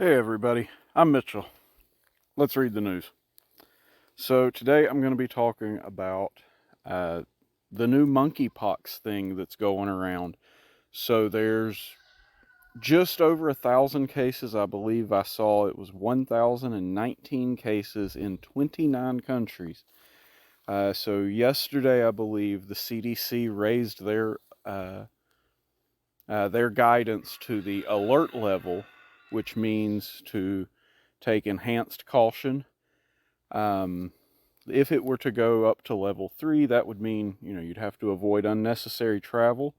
Hey everybody, I'm Mitchell. Let's read the news. So today I'm going to be talking about the new monkeypox thing that's going around. So there's just over 1,000 cases. I believe I saw it was 1,019 cases in 29 countries. So yesterday I believe the CDC raised their guidance to the alert level, which means to take enhanced caution. If it were to go up to level 3, that would mean, you'd have to avoid unnecessary travel.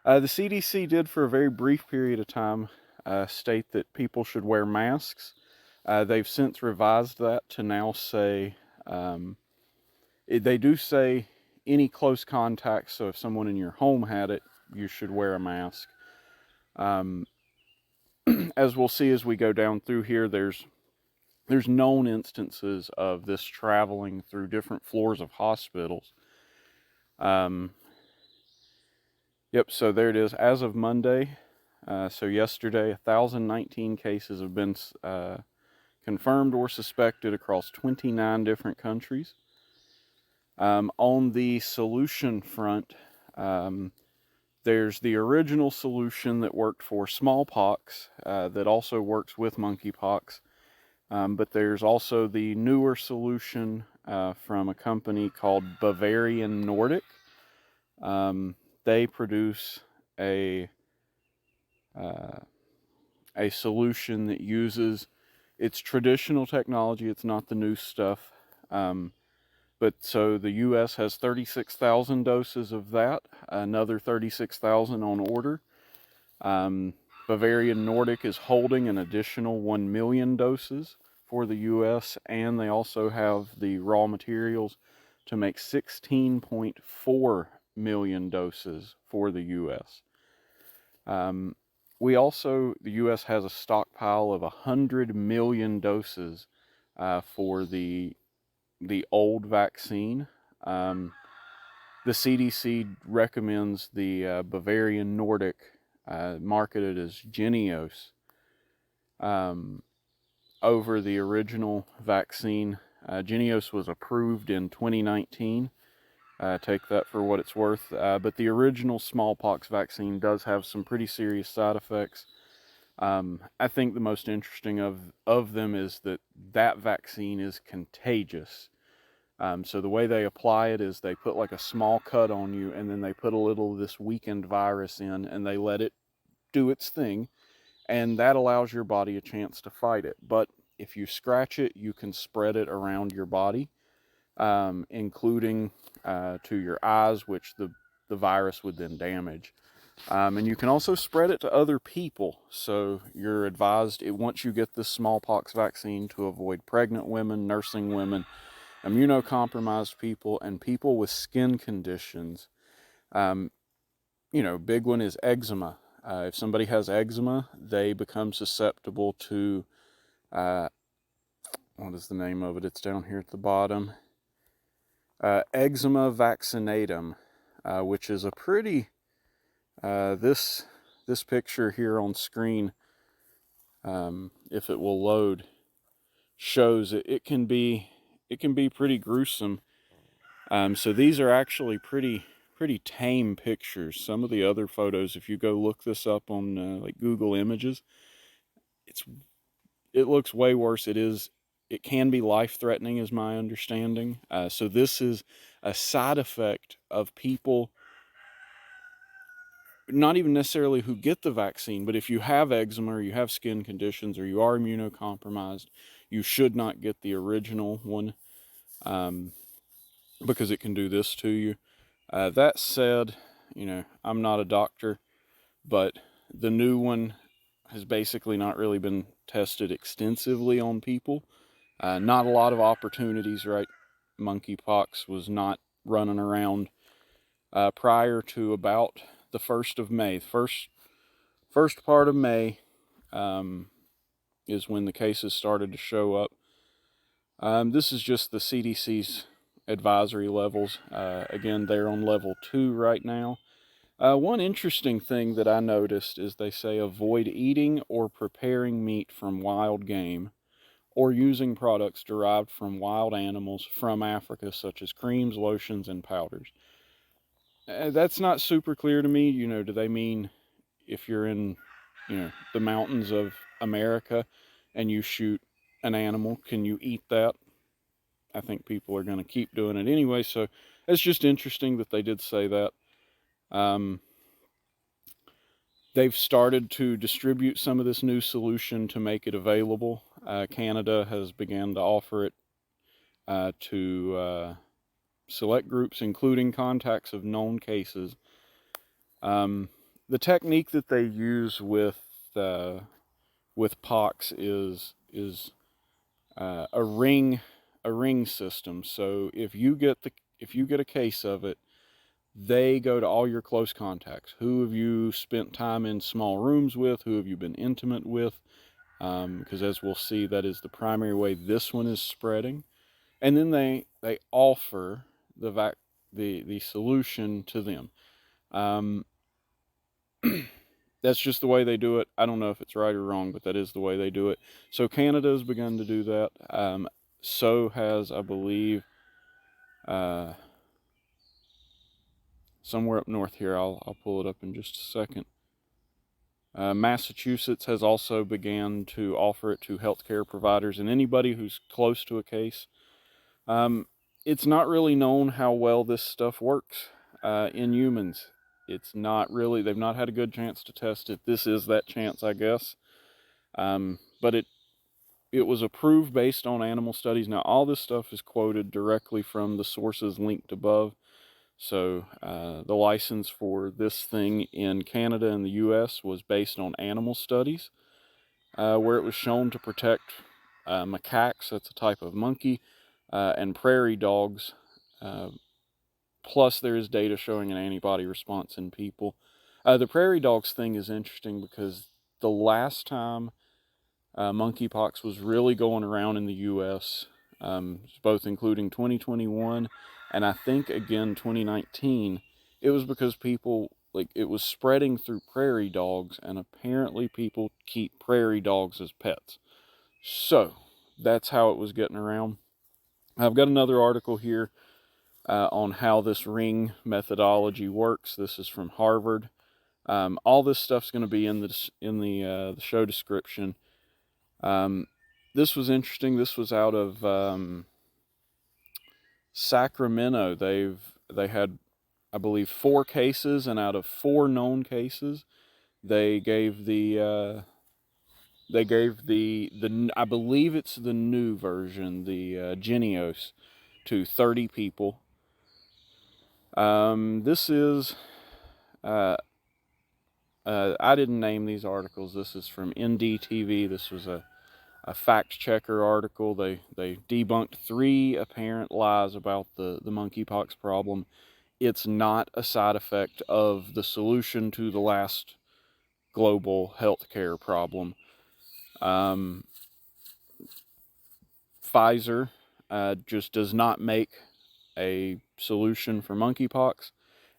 The CDC did, for a very brief period of time, state that people should wear masks. They've since revised that to now say, they do say any close contacts, so if someone in your home had it, you should wear a mask. As we'll see as we go down through here, there's known instances of this traveling through different floors of hospitals. Yep, so there it is. As of Monday, so yesterday, 1,019 cases have been confirmed or suspected across 29 different countries. On the solution front, there's the original solution that worked for smallpox that also works with monkeypox. But there's also the newer solution from a company called Bavarian Nordic. They produce a solution that uses its traditional technology. It's not the new stuff. But so the U.S. has 36,000 doses of that, another 36,000 on order. Bavarian Nordic is holding an additional 1 million doses for the U.S., and they also have the raw materials to make 16.4 million doses for the U.S. The U.S. has a stockpile of 100 million doses for the old vaccine. The CDC recommends the Bavarian Nordic, marketed as Jynneos, over the original vaccine. Jynneos was approved in 2019. Take that for what it's worth. But the original smallpox vaccine does have some pretty serious side effects. I think the most interesting of them is that vaccine is contagious. So the way they apply it is they put like a small cut on you, and then they put a little of this weakened virus in, and they let it do its thing, and that allows your body a chance to fight it. But if you scratch it, you can spread it around your body, including to your eyes, which the virus would then damage. And you can also spread it to other people. So you're advised, once you get this smallpox vaccine, to avoid pregnant women, nursing women, immunocompromised people, and people with skin conditions. Big one is eczema. If somebody has eczema, they become susceptible to, what is the name of it? It's down here at the bottom. Eczema vaccinatum, which is a pretty, this picture here on screen, if it will load, shows it can be pretty gruesome. So these are actually pretty tame pictures. Some of the other photos, if you go look this up on like Google Images, it looks way worse. It can be life-threatening, is my understanding. So this is a side effect of people, not even necessarily who get the vaccine, but if you have eczema or you have skin conditions or you are immunocompromised, you should not get the original one, because it can do this to you. That said, I'm not a doctor, but the new one has basically not really been tested extensively on people. Not a lot of opportunities, right? Monkeypox was not running around prior to about the 1st of May. First part of May is when the cases started to show up. This is just the CDC's advisory levels. Again, they're on level 2 right now. One interesting thing that I noticed is they say avoid eating or preparing meat from wild game or using products derived from wild animals from Africa, such as creams, lotions, and powders. That's not super clear to me. Do they mean if you're in, the mountains of America and you shoot an animal, can you eat that? I think people are going to keep doing it anyway, so it's just interesting that they did say that. Um, they've started to distribute some of this new solution to make it available. Canada has begun to offer it to select groups, including contacts of known cases. The technique that they use with pox is a ring system. So if you get a case of it, they go to all your close contacts. Who have you spent time in small rooms with? Who have you been intimate with? Because as we'll see, that is the primary way this one is spreading. And then they offer the solution to them. That's just the way they do it. I don't know if it's right or wrong, but that is the way they do it. So Canada has begun to do that. So has, I believe, somewhere up north here. I'll pull it up in just a second. Massachusetts has also began to offer it to healthcare providers and anybody who's close to a case. It's not really known how well this stuff works in humans. It's not really, they've not had a good chance to test it. This is that chance, I guess. But it was approved based on animal studies. Now, all this stuff is quoted directly from the sources linked above. So the license for this thing in Canada and the US was based on animal studies, where it was shown to protect macaques, that's a type of monkey, and prairie dogs. Plus, there is data showing an antibody response in people. The prairie dogs thing is interesting because the last time monkeypox was really going around in the U.S., both including 2021 and I think again 2019, it was because people, it was spreading through prairie dogs, and apparently people keep prairie dogs as pets. So that's how it was getting around. I've got another article here on how this ring methodology works. This is from Harvard. All this stuff's going to be in the show description. This was interesting. This was out of Sacramento. They had, I believe, 4 cases, and out of 4 known cases, they gave the I believe it's the new version, the Jynneos, to 30 people. This is I didn't name these articles. This is from NDTV. This was a fact checker article. They debunked 3 apparent lies about the monkeypox problem. It's not a side effect of the solution to the last global healthcare problem. Pfizer just does not make a solution for monkeypox,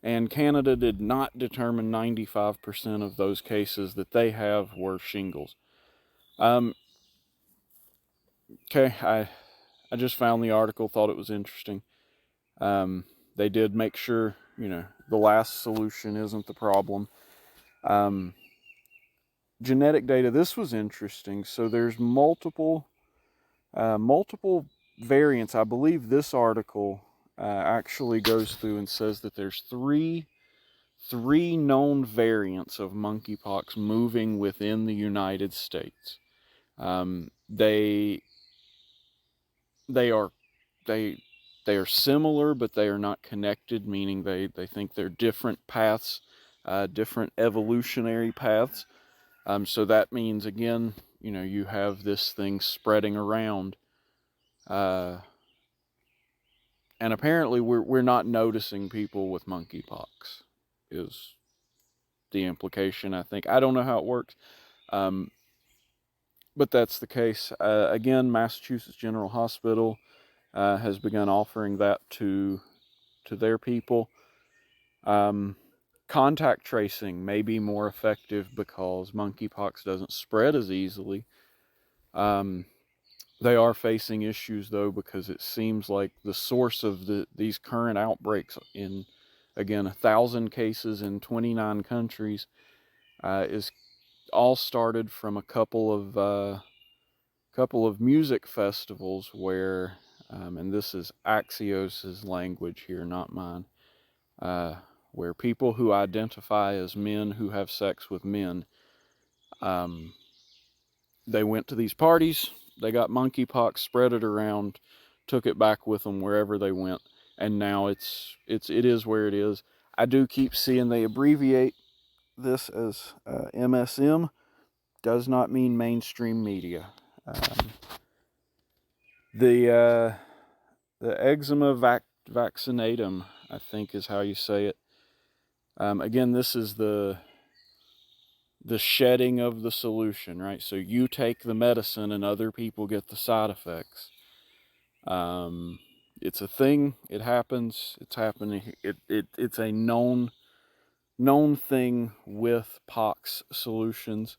and Canada did not determine 95% of those cases that they have were shingles. Okay, I just found the article, thought it was interesting. They did make sure, the last solution isn't the problem. Genetic data, this was interesting. So there's multiple variants. I believe this article actually goes through and says that there's three known variants of monkeypox moving within the United States. They are similar, but they are not connected, meaning they think they're different paths, different evolutionary paths. So that means, again, you have this thing spreading around. And apparently we're not noticing people with monkeypox, is the implication, I think. I don't know how it works. But that's the case. Again, Massachusetts General Hospital has begun offering that to their people. contact tracing may be more effective because monkeypox doesn't spread as easily. They are facing issues, though, because it seems like the source of these current outbreaks in, again, 1,000 cases in 29 countries is all started from a couple of music festivals where, and this is Axios's language here, not mine, where people who identify as men who have sex with men, they went to these parties, they got monkeypox, spread it around, took it back with them wherever they went, and now it is where it is. I do keep seeing they abbreviate this as MSM. Does not mean mainstream media. The eczema vaccinatum, I think is how you say it. Again, this is the shedding of the solution, right? So you take the medicine and other people get the side effects. It's a thing. It happens. It's happening. It's a known thing with pox solutions.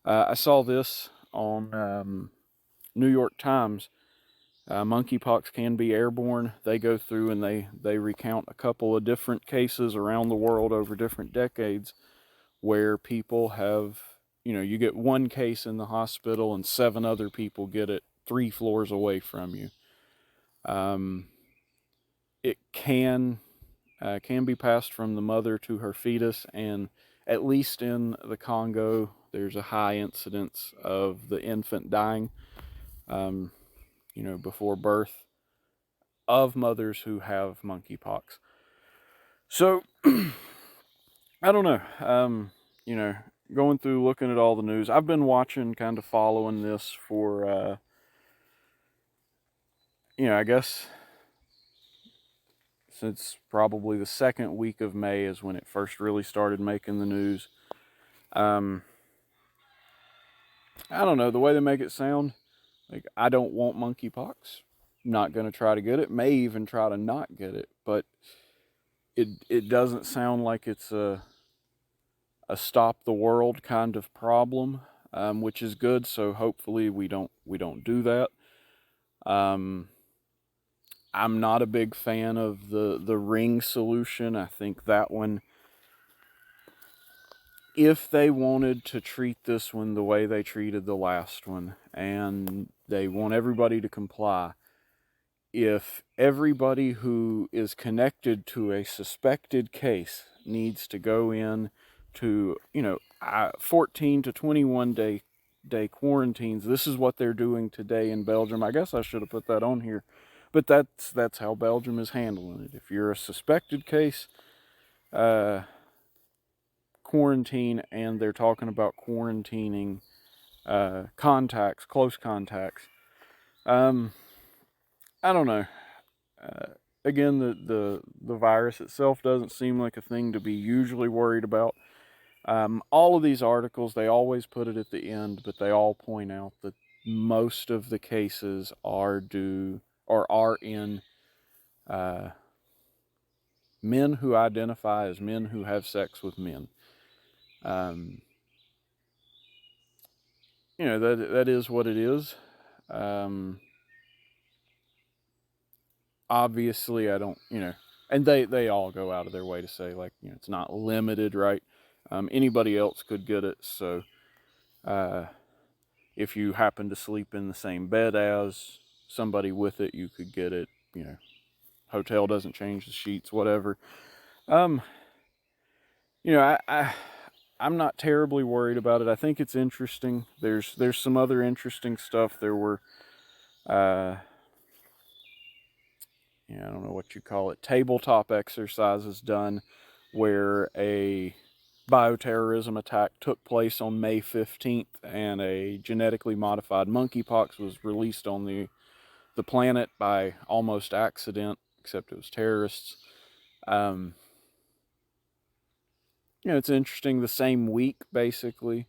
I saw this on New York Times. Monkeypox can be airborne. They go through and they recount a couple of different cases around the world over different decades where people have, you get one case in the hospital and 7 other people get it 3 floors away from you. It can be passed from the mother to her fetus, and at least in the Congo, there's a high incidence of the infant dying, before birth, of mothers who have monkeypox. So, I don't know. Going through, looking at all the news, I've been watching, kind of following this for, I guess since probably the second week of May is when it first really started making the news. I don't know, the way they make it sound, like, I don't want monkeypox. Not going to try to get it. May even try to not get it. But it doesn't sound like it's a stop the world kind of problem, which is good. So hopefully we don't do that. I'm not a big fan of the ring solution. I think that one, if they wanted to treat this one the way they treated the last one, and they want everybody to comply, if everybody who is connected to a suspected case needs to go in to, 14 to 21 day quarantines, this is what they're doing today in Belgium. I guess I should have put that on here, but that's how Belgium is handling it. If you're a suspected case, quarantine, and they're talking about quarantining contacts, close contacts. I don't know. Again, the virus itself doesn't seem like a thing to be usually worried about. All of these articles, they always put it at the end, but they all point out that most of the cases are in men who identify as men who have sex with men. That is what it is. Obviously, I don't, and they all go out of their way to say, like, it's not limited, right? Anybody else could get it. So if you happen to sleep in the same bed as somebody with it, you could get it. Hotel doesn't change the sheets, whatever. I'm not terribly worried about it. I think it's interesting. There's some other interesting stuff. There were I don't know what you call it, tabletop exercises done where a bioterrorism attack took place on May 15th, and a genetically modified monkeypox was released on the planet by almost accident, except it was terrorists. It's interesting. The same week, basically,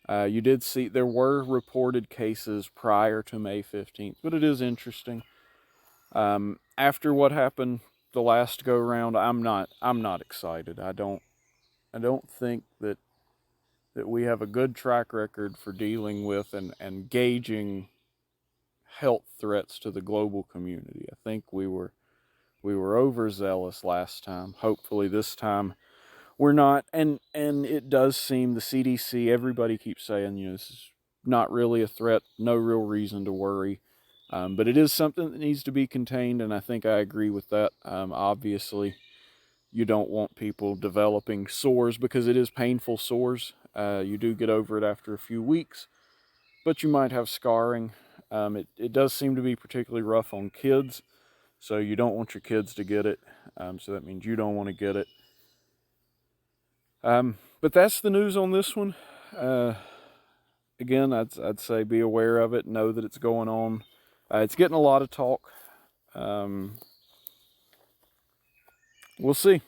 you did see there were reported cases prior to May 15th, but it is interesting. After what happened the last go round, I'm not excited. I don't don't think that we have a good track record for dealing with and gauging health threats to the global community. I think we were overzealous last time. Hopefully this time we're not. And it does seem the CDC, everybody keeps saying, this is not really a threat, no real reason to worry. But it is something that needs to be contained, and I think I agree with that. Obviously, you don't want people developing sores because it is painful sores. You do get over it after a few weeks, but you might have scarring. It does seem to be particularly rough on kids, so you don't want your kids to get it. So that means you don't want to get it. But that's the news on this one. Again, I'd say be aware of it, know that it's going on. It's getting a lot of talk. We'll see.